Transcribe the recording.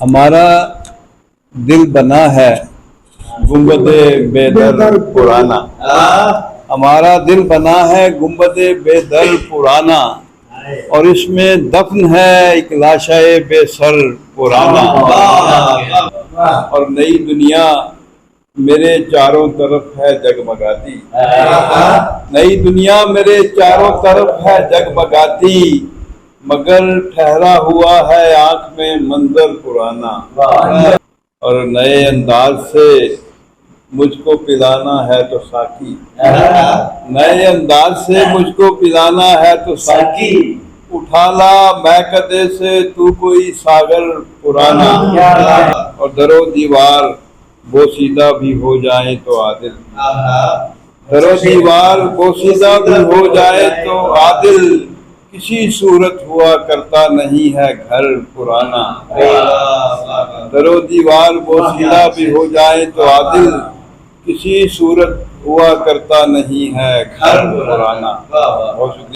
हमारा दिल बना है गुंबदे बेदर पुराना। हमारा दिल बना है गुंबदे बेदर पुराना, और इसमें दफन है एक लाशाए बेसर पुराना। और नई दुनिया मेरे चारों तरफ है जगमगाती। नई दुनिया मेरे चारों तरफ है जगमगाती, मगर ठहरा हुआ है आंख में मंजर पुराना। और नए अंदाज से मुझको पिलाना है तो साकी, नए अंदाज से मुझको पिलाना है तो साकी। उठा ला महकदे से तू कोई सागर पुराना, और दरो दीवार बोसीदा भी हो जाए तो आदिल। दरो दीवार बोसीदा भी हो जाए तो आदिल, किसी सूरत हुआ करता नहीं है घर पुराना। दरो दीवार बोसीदा भी हो जाए तो आदिल, किसी सूरत हुआ करता नहीं है घर पुराना। बहुत शुक्रिया।